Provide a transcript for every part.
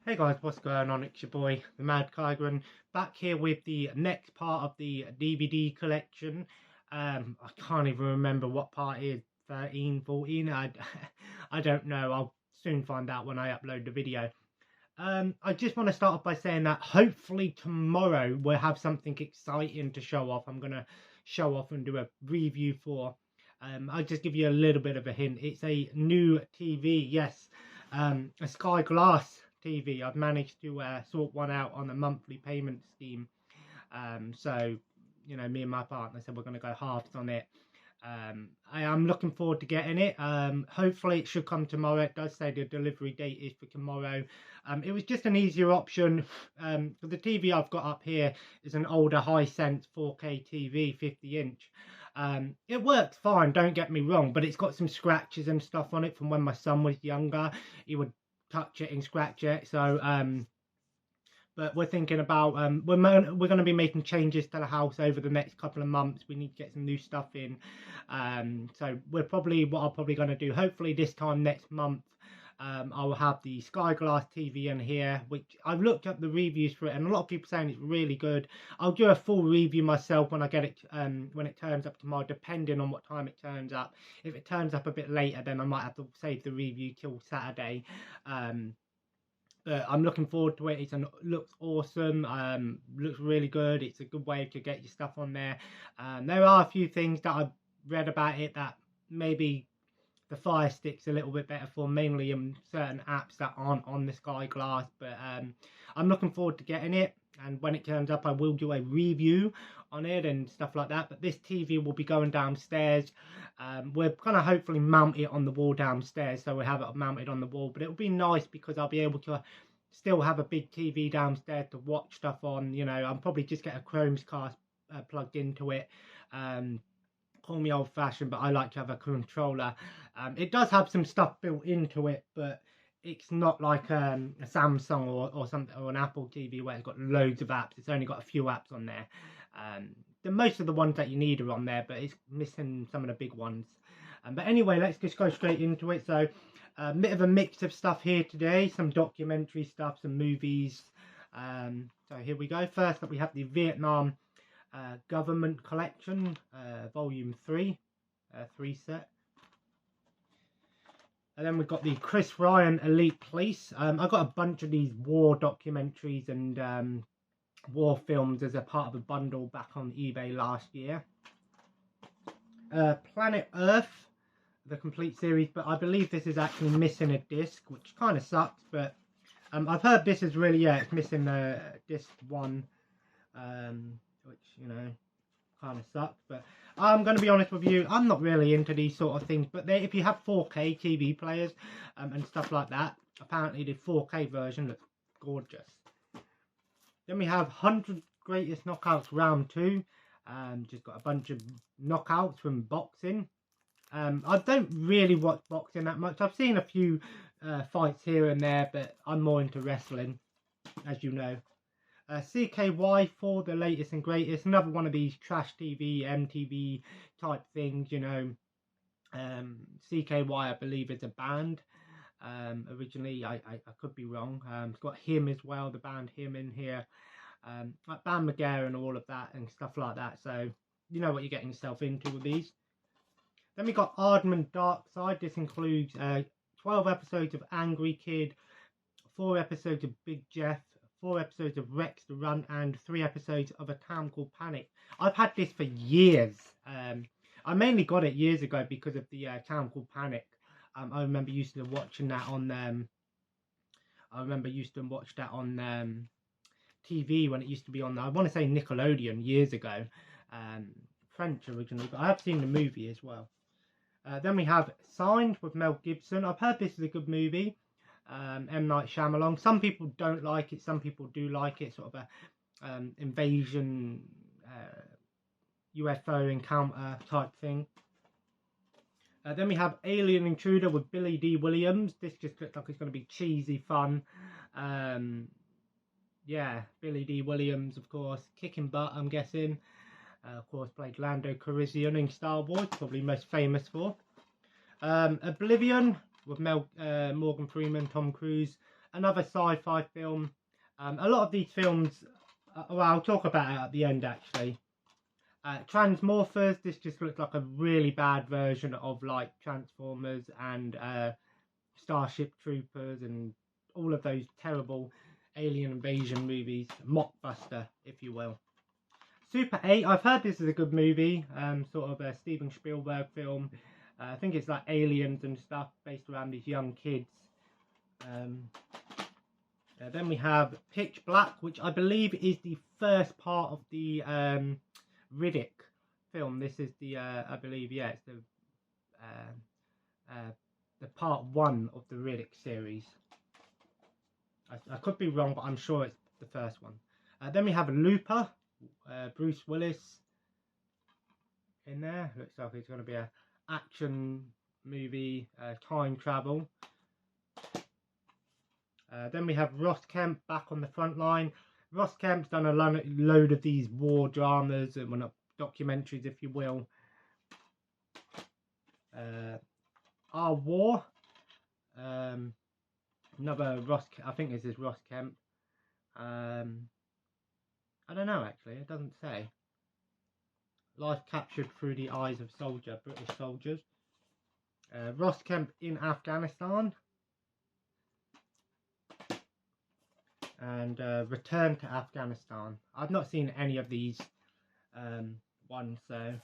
Hey guys, what's going on? It's your boy, the Mad Kyger, back here with the next part of the DVD collection. I can't even remember what part it is, 13, 14, I don't know. I'll soon find out when I upload the video. I just want to start off by saying that hopefully tomorrow we'll have something exciting to show off. I'm going to show off and do a review for. I'll just give you a little bit of a hint. It's a new TV, yes, a Sky Glass TV. I've managed to sort one out on a monthly payment scheme. So, you know, me and my partner said we're going to go halves on it. I am looking forward to getting it. Hopefully it should come tomorrow. It does say the delivery date is for tomorrow. It was just an easier option. The TV I've got up here is an older Hisense 4K TV, 50-inch. It works fine, don't get me wrong, but it's got some scratches and stuff on it from when my son was younger. He would touch it and scratch it. So but we're thinking about we're going to be making changes to the house over the next couple of months. We need to get some new stuff in, so what I'm probably going to do, hopefully this time next month, I will have the Sky Glass TV in here, which I've looked up the reviews for it and a lot of people saying it's really good. I'll do a full review myself when I get it, when it turns up tomorrow, depending on what time it turns up. If it turns up a bit later, then I might have to save the review till Saturday. I'm looking forward to it. It looks awesome. Looks really good. It's a good way to get your stuff on there. There are a few things that I've read about it that maybe the Fire Stick's a little bit better for, mainly in certain apps that aren't on the Sky Glass. But I'm looking forward to getting it. And when it turns up, I will do a review on it and stuff like that. But this TV will be going downstairs. We're going to hopefully mount it on the wall downstairs, so we have it mounted on the wall. But it'll be nice because I'll be able to still have a big TV downstairs to watch stuff on. You know, I'll probably just get a Chromecast plugged into it. Call me old fashioned, but I like to have a controller. It does have some stuff built into it, but it's not like a Samsung or something, or an Apple TV where it's got loads of apps. It's only got a few apps on there. Most of the ones that you need are on there, but it's missing some of the big ones. But anyway, let's just go straight into it. So a bit of a mix of stuff here today, some documentary stuff, some movies. So here we go. First up, we have the Vietnam Government Collection, Volume 3, 3 set. And then we've got the Chris Ryan Elite Police. I got a bunch of these war documentaries and war films as a part of a bundle back on eBay last year. Planet Earth, the complete series, but I believe this is actually missing a disc, which kind of sucks. But I've heard this is really, it's missing disc 1, which, you know, kind of sucks. But I'm going to be honest with you, I'm not really into these sort of things, but if you have 4K TV players and stuff like that, apparently the 4K version looks gorgeous. Then we have 100 Greatest Knockouts Round 2. Just got a bunch of knockouts from boxing. I don't really watch boxing that much. I've seen a few fights here and there, but I'm more into wrestling, as you know. CKY for the latest and greatest. Another one of these trash TV, MTV type things, you know. CKY, I believe, is a band. Originally, I could be wrong. It's got Him as well, the band Him in here. Like Bam McGarren and all of that and stuff like that. So, you know what you're getting yourself into with these. Then we got Aardman Dark Side. This includes 12 episodes of Angry Kid, 4 episodes of Big Jeff, 4 episodes of Rex the Run, and 3 episodes of A Town Called Panic. I've had this for years. I mainly got it years ago because of the Town Called Panic. I remember used to watching that on TV when it used to be on, I want to say Nickelodeon years ago. French originally, but I have seen the movie as well. Then we have Signed with Mel Gibson. I've heard this is a good movie. M. Night Shyamalan. Some people don't like it, some people do like it. Sort of a invasion, UFO encounter type thing. Then we have Alien Intruder with Billy D. Williams. This just looks like it's going to be cheesy fun. Yeah, Billy D. Williams, of course, kicking butt, I'm guessing. Of course, played Lando Calrissian in Star Wars, probably most famous for. Oblivion with Morgan Freeman, Tom Cruise. another sci-fi film. A lot of these films, well, I'll talk about it at the end actually. Transmorphers, this just looks like a really bad version of like Transformers and Starship Troopers and all of those terrible alien invasion movies. Mockbuster, if you will. Super 8, I've heard this is a good movie, sort of a Steven Spielberg film. I think it's like aliens and stuff based around these young kids. Then we have Pitch Black, which I believe is the first part of the Riddick film. This is the, I believe, yeah, it's the part 1 of the Riddick series. I could be wrong, but I'm sure it's the first one. Then we have Looper, Bruce Willis in there. Looks like it's going to be an action movie, time travel. Then we have Ross Kemp back on the front line. Ross Kemp's done a load of these war dramas, and well, not documentaries, if you will. Our War. Another Ross. I think this is Ross Kemp. I don't know actually. It doesn't say. Life captured through the eyes of British soldiers. Ross Kemp in Afghanistan. And Return to Afghanistan. I've not seen any of these ones, so.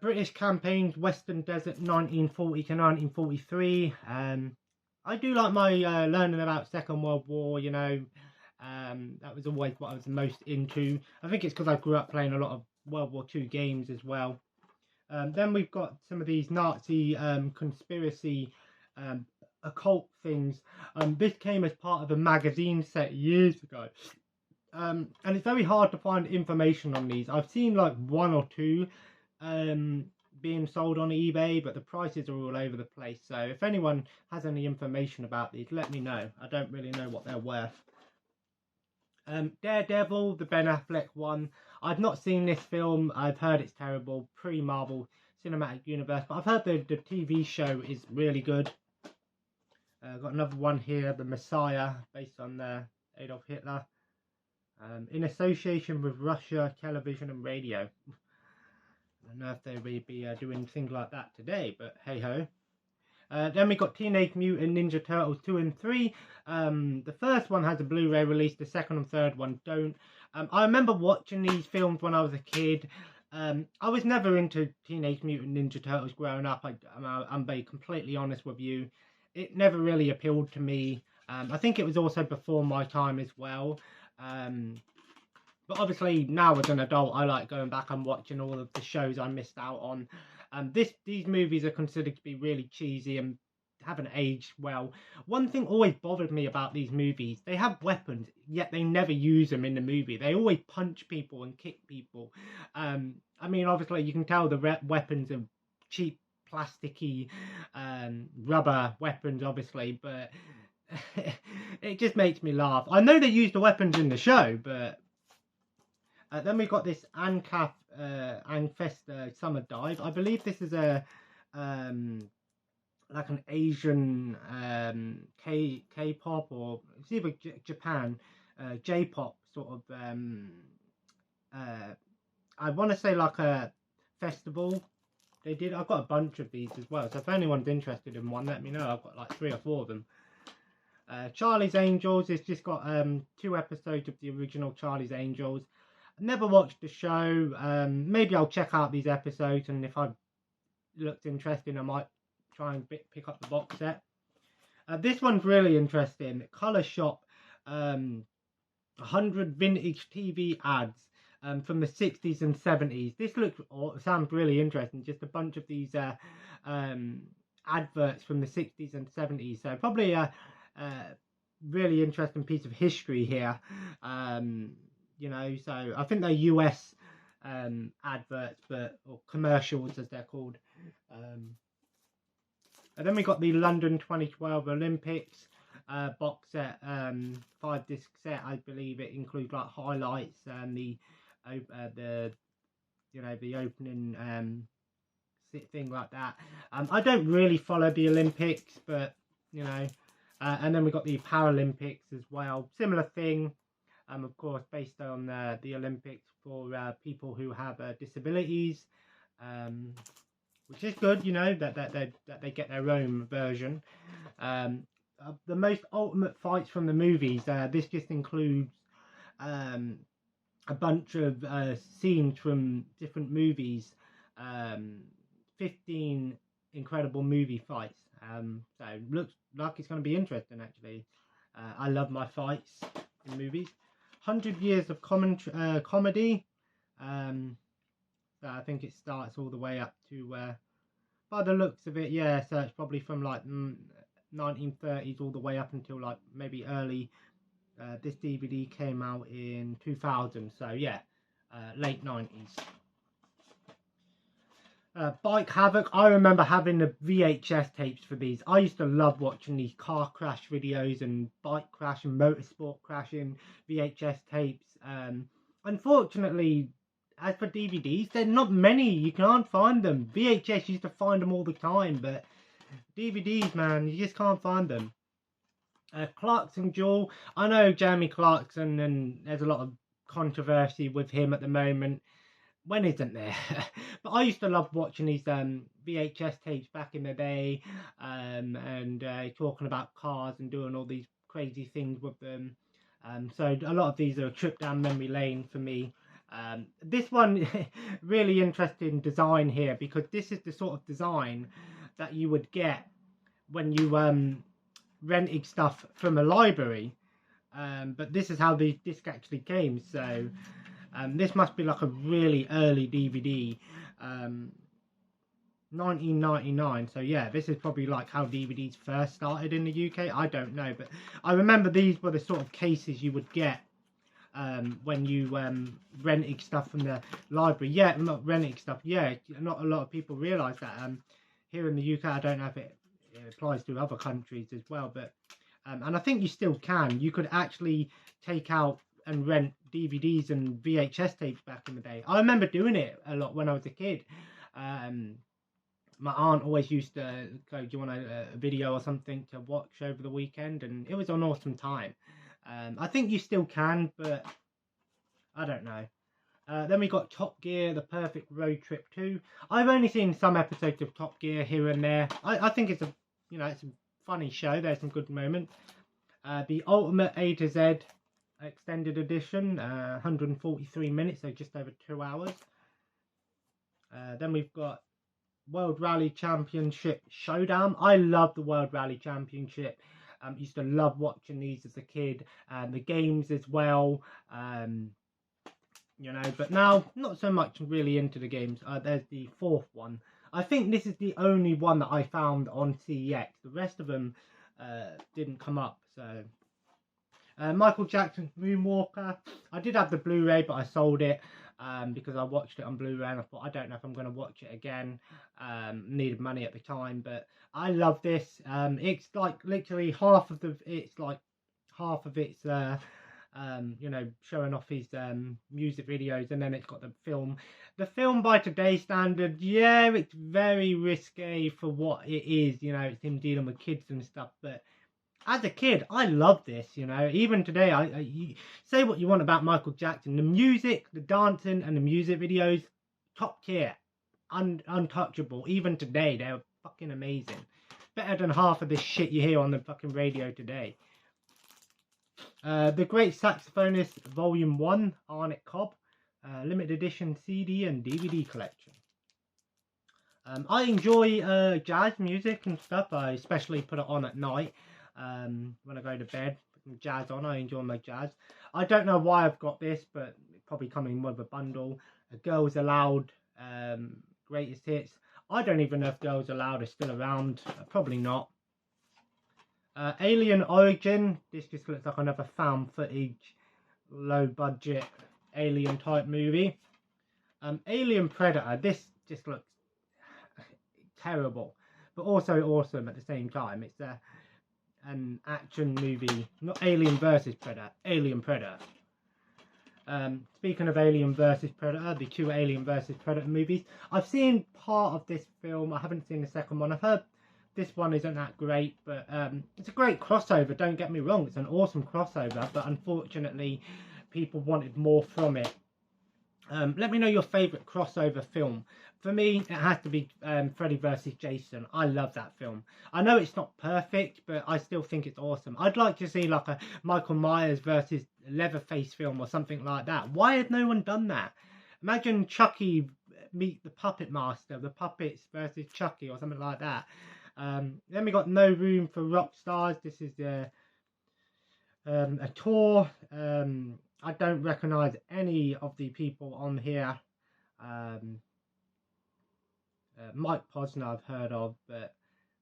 British campaigns, Western Desert, 1940 to 1943. I do like my learning about Second World War, you know. That was always what I was most into. I think it's because I grew up playing a lot of World War II games as well. Then we've got some of these Nazi conspiracy occult things. This came as part of a magazine set years ago. And it's very hard to find information on these. I've seen like 1 or 2 being sold on eBay, but the prices are all over the place. So if anyone has any information about these, let me know. I don't really know what they're worth. Daredevil, the Ben Affleck one. I've not seen this film. I've heard it's terrible, pre-Marvel Cinematic Universe, but I've heard the TV show is really good. Got another one here, The Messiah, based on Adolf Hitler. In association with Russia, television and radio. I don't know if they would be doing things like that today, but hey ho. Then we got Teenage Mutant Ninja Turtles 2 and 3. The first one has a Blu-ray release, the second and third one don't. I remember watching these films when I was a kid. I was never into Teenage Mutant Ninja Turtles growing up. I'm being completely honest with you. It never really appealed to me. I think it was also before my time as well. But obviously now as an adult, I like going back and watching all of the shows I missed out on. These movies are considered to be really cheesy and haven't aged well. One thing always bothered me about these movies, they have weapons, yet they never use them in the movie. They always punch people and kick people. I mean, obviously you can tell the weapons are cheap, plasticky, rubber weapons, obviously, but it just makes me laugh. I know they use the weapons in the show, but then we've got this Ankaf Angfesta Summer Dive. I believe this is a like an Asian K-pop, or it's either Japan J-pop sort of. I want to say like a festival. They did. I've got a bunch of these as well. So if anyone's interested in one, let me know. I've got like 3 or 4 of them. Charlie's Angels has just got 2 episodes of the original Charlie's Angels. Never watched the show. Maybe I'll check out these episodes, and if I looked interesting, I might try and pick up the box set. This one's really interesting. Colour Shop, 100 vintage TV ads from the 60s and 70s. This sounds really interesting. Just a bunch of these adverts from the 60s and 70s. So probably a really interesting piece of history here. You know, so I think they're US adverts, or commercials as they're called. And then we got the London 2012 Olympics box set, 5-disc set. I believe it includes like highlights and the opening thing like that. I don't really follow the Olympics, but you know, And then we got the Paralympics as well. Similar thing, of course, based on the Olympics for people who have disabilities, which is good, you know, that they get their own version. The most ultimate fights from the movies. This just includes a bunch of scenes from different movies. 15 incredible movie fights. So looks like it's going to be interesting, actually. I love my fights in movies. 100 Years of Comedy. So I think it starts all the way up to, by the looks of it, yeah, so it's probably from like 1930s all the way up until like maybe early. This DVD came out in 2000, so yeah, late 90s. Bike Havoc. I remember having the VHS tapes for these. I used to love watching these car crash videos and bike crash and motorsport crashing VHS tapes. Unfortunately, as for DVDs, there's not many. You can't find them. VHS used to find them all the time, but DVDs, man, you just can't find them. Clarkson Jewel. I know Jeremy Clarkson, and there's a lot of controversy with him at the moment. When isn't there? But I used to love watching these VHS tapes back in the day, and talking about cars and doing all these crazy things with them. So a lot of these are a trip down memory lane for me. This one, really interesting design here, because this is the sort of design that you would get when you rented stuff from a library. But this is how the disc actually came. So this must be like a really early DVD, 1999. So yeah, this is probably like how DVDs first started in the UK. I don't know, but I remember these were the sort of cases you would get when you rented stuff from the library. Yeah, not renting stuff. Yeah, not a lot of people realise that. Here in the UK, I don't know if it applies to other countries as well, but and I think you still can. You could actually take out and rent DVDs and VHS tapes back in the day. I remember doing it a lot when I was a kid. My aunt always used to go, do you want a video or something to watch over the weekend? And it was an awesome time. I think you still can, but I don't know. Then we got Top Gear, The Perfect Road Trip 2. I've only seen some episodes of Top Gear here and there. I think it's it's a funny show. There's some good moments. The Ultimate A to Z Extended Edition, 143 minutes, so just over 2 hours. Then we've got World Rally Championship Showdown. I love the World Rally Championship. Used to love watching these as a kid, and the games as well. But now not so much really into the games. There's the fourth one. I think this is the only one that I found on CEX. The rest of them didn't come up. So Michael Jackson's Moonwalker. I did have the Blu-ray, but I sold it because I watched it on Blu-ray, and I thought, I don't know if I'm going to watch it again. Needed money at the time, but I love this. It's like literally half of it's showing off his music videos, and then it's got the film. The film, by today's standard, yeah, it's very risque for what it is. It's him dealing with kids and stuff, but as a kid, I love this. Even today, you say what you want about Michael Jackson, the music, the dancing, and the music videos, top tier, untouchable. Even today, they're fucking amazing. Better than half of this shit you hear on the fucking radio today. The Great Saxophonist Volume 1, Arnett Cobb, limited edition CD and DVD collection. I enjoy jazz music and stuff. I especially put it on at night when I go to bed. Put jazz on, I enjoy my jazz. I don't know why I've got this, but it's probably coming with a bundle. Girls Aloud, Greatest Hits. I don't even know if Girls Aloud is still around. Probably not. Alien Origin. This just looks like another found footage, low budget alien type movie. Alien Predator. This just looks terrible, but also awesome at the same time. It's an action movie, not Alien versus Predator. Alien Predator. Speaking of Alien versus Predator, the two Alien versus Predator movies, I've seen part of this film. I haven't seen the second one. I've heard This one isn't that great, but it's a great crossover, don't get me wrong. It's an awesome crossover, but unfortunately, people wanted more from it. Let me know your favourite crossover film. For me, it has to be Freddy vs. Jason. I love that film. I know it's not perfect, but I still think it's awesome. I'd like to see like a Michael Myers versus Leatherface film or something like that. Why had no one done that? Imagine Chucky meet the Puppet Master, the puppets versus Chucky or something like that. Then we got No Room for Rock Stars. This is a tour. I don't recognise any of the people on here. Mike Posner I've heard of, but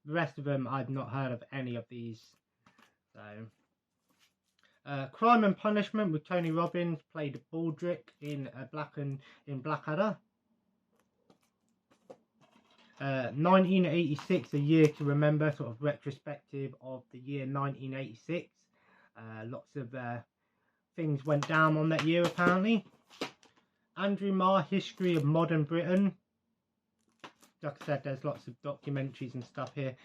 the rest of them I've not heard of any of these. So, Crime and Punishment with Tony Robbins, played Baldrick in Blackadder. 1986, a year to remember, sort of retrospective of the year 1986. Lots of things went down on that year apparently. Andrew Marr, History of Modern Britain. Like I said, there's lots of documentaries and stuff here.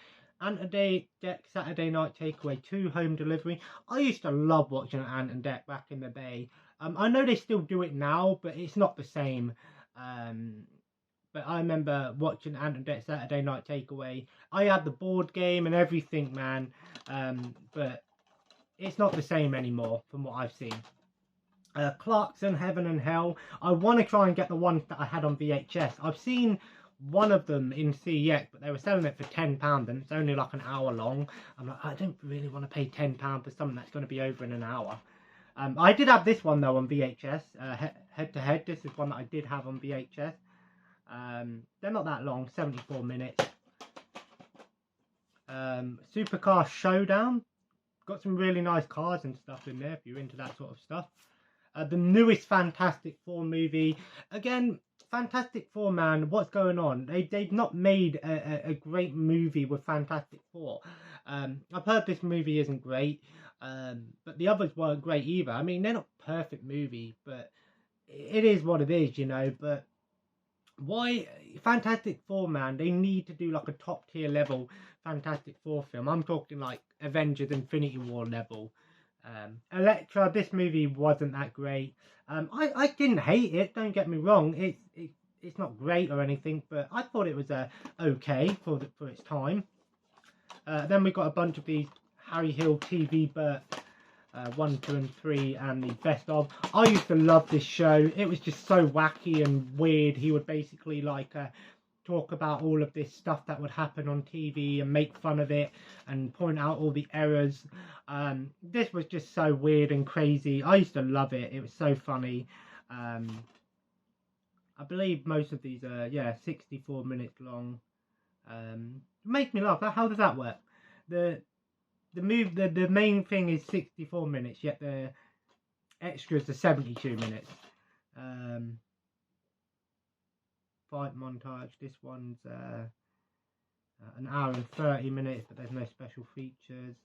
Ant and Dec, Saturday Night Takeaway 2, Home Delivery. I used to love watching Ant and Dec back in the day. I know they still do it now, but it's not the same. But I remember watching Ant and Dec, Saturday Night Takeaway. I had the board game and everything, man. But it's not the same anymore from what I've seen. Clarkson, Heaven and Hell. I want to try and get the ones that I had on VHS. I've seen one of them in CEX, but they were selling it for £10 and it's only like an hour long. I'm like, I don't really want to pay £10 for something that's going to be over in an hour. I did have this one though on VHS, Head to Head. This is one that I did have on VHS. They're not that long, 74 minutes. Supercar Showdown. Got some really nice cars and stuff in there if you're into that sort of stuff. The newest Fantastic Four movie. Again, Fantastic Four, man, what's going on? They've not made a great movie with Fantastic Four. I've heard this movie isn't great, but the others weren't great either. I mean, they're not perfect movies, but it is what it is, you know. But why Fantastic Four, man? They need to do like a top tier level Fantastic Four film. I'm talking like Avengers Infinity War level. Elektra, this movie wasn't that great. I didn't hate it, don't get me wrong. It's not great or anything, but I thought it was okay for its time. Then we got a bunch of these Harry Hill TV Burt 1, 2 and 3 and the best of. I used to love this show. It was just so wacky and weird. He would basically like talk about all of this stuff that would happen on TV and make fun of it and point out all the errors. This was just so weird and crazy. I used to love it. It was so funny. I believe most of these are 64 minutes long. Make me laugh. How does that work? The main thing is 64 minutes, yet the extras are 72 minutes. Fight montage. This one's an hour and 30 minutes, but there's no special features.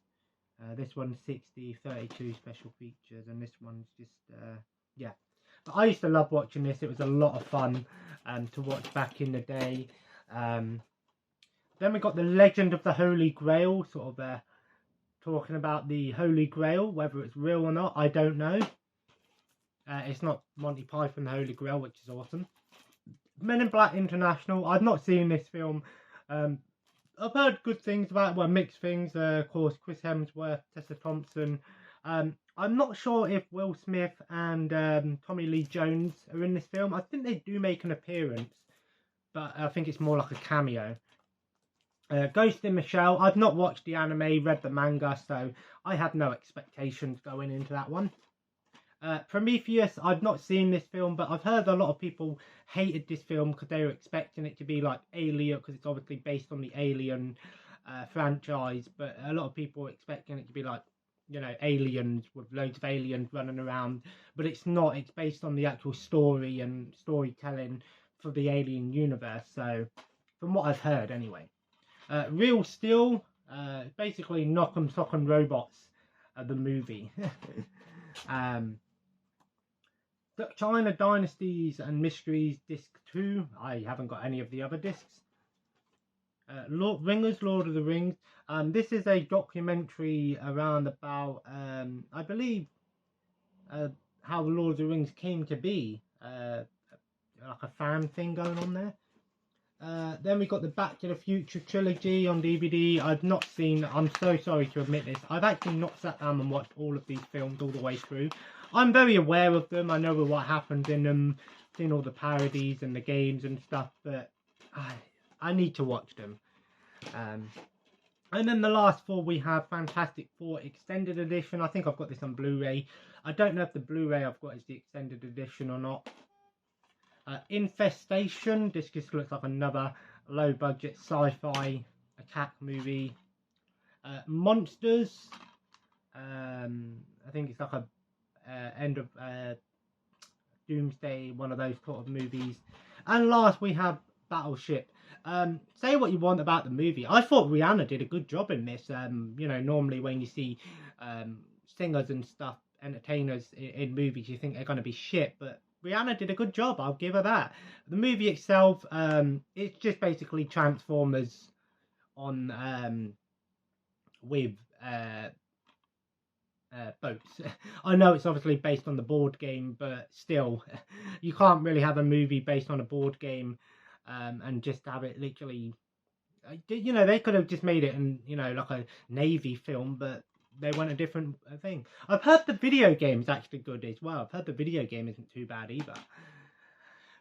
This one's 60, 32 special features, and this one's just But I used to love watching this. It was a lot of fun to watch back in the day. Then we got The Legend of the Holy Grail, sort of talking about the Holy Grail, whether it's real or not, I don't know. It's not Monty Python the Holy Grail, which is awesome. Men in Black International. I've not seen this film. I've heard good things about it, well, mixed things. Of course, Chris Hemsworth, Tessa Thompson. I'm not sure if Will Smith and Tommy Lee Jones are in this film. I think they do make an appearance, but I think it's more like a cameo. Ghost in the Shell. I've not watched the anime, read the manga, so I have no expectations going into that one. Prometheus, I've not seen this film, but I've heard a lot of people hated this film because they were expecting it to be like Alien, because it's obviously based on the Alien franchise, but a lot of people were expecting it to be like, you know, aliens with loads of aliens running around, but it's not. It's based on the actual story and storytelling for the Alien universe, so from what I've heard anyway. Real Steel, basically Knock 'em Sock 'em Robots, the movie. China Dynasties and Mysteries Disc 2. I haven't got any of the other discs. Ringers, Lord of the Rings. This is a documentary around about, I believe, how the Lord of the Rings came to be. Like a fan thing going on there. Then we got the Back to the Future trilogy on DVD. I've not seen, I'm so sorry to admit this, I've actually not sat down and watched all of these films all the way through. I'm very aware of them, I know what happens in them, seen all the parodies and the games and stuff, but I need to watch them. And then the last four we have Fantastic Four Extended Edition. I think I've got this on Blu-ray. I don't know if the Blu-ray I've got is the Extended Edition or not. Infestation. This just looks like another low-budget sci-fi attack movie. Monsters. I think it's like a end of Doomsday, one of those sort of movies. And last we have Battleship. Say what you want about the movie. I thought Rihanna did a good job in this. You know, normally when you see singers and stuff, entertainers in movies, you think they're going to be shit, but Rihanna did a good job, I'll give her that. The movie itself, it's just basically Transformers on with boats. I know it's obviously based on the board game, but still, you can't really have a movie based on a board game and just have it literally, you know, they could have just made it in, you know, like a Navy film, but they went a different thing. I've heard the video game is actually good as well. I've heard the video game isn't too bad either.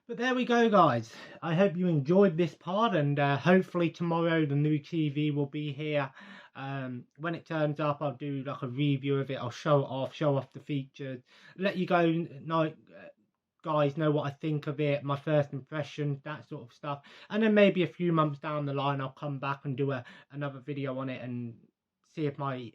But there we go, guys. I hope you enjoyed this part, and hopefully tomorrow the new TV will be here. When it turns up, I'll do like a review of it. I'll show off the features, let you guys know what I think of it, my first impressions, that sort of stuff. And then maybe a few months down the line, I'll come back and do another video on it and see if my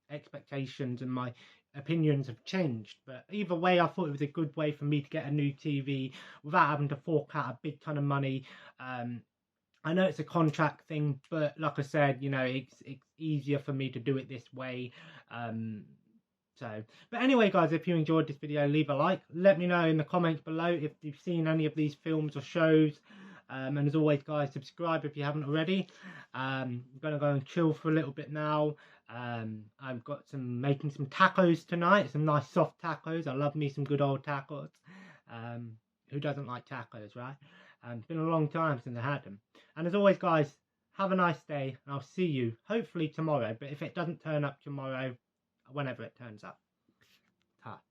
expectations and my opinions have changed. But either way, I thought it was a good way for me to get a new TV without having to fork out a big ton of money. I know it's a contract thing, but like I said, you know, it's easier for me to do it this way. But anyway, guys, if you enjoyed this video, leave a like. Let me know in the comments below if you've seen any of these films or shows. And as always, guys, subscribe if you haven't already. I'm going to go and chill for a little bit now. I've got making some tacos tonight. Some nice soft tacos. I love me some good old tacos. Who doesn't like tacos, right? It's been a long time since I had them. And as always, guys, have a nice day. And I'll see you hopefully tomorrow. But if it doesn't turn up tomorrow, whenever it turns up. Ta.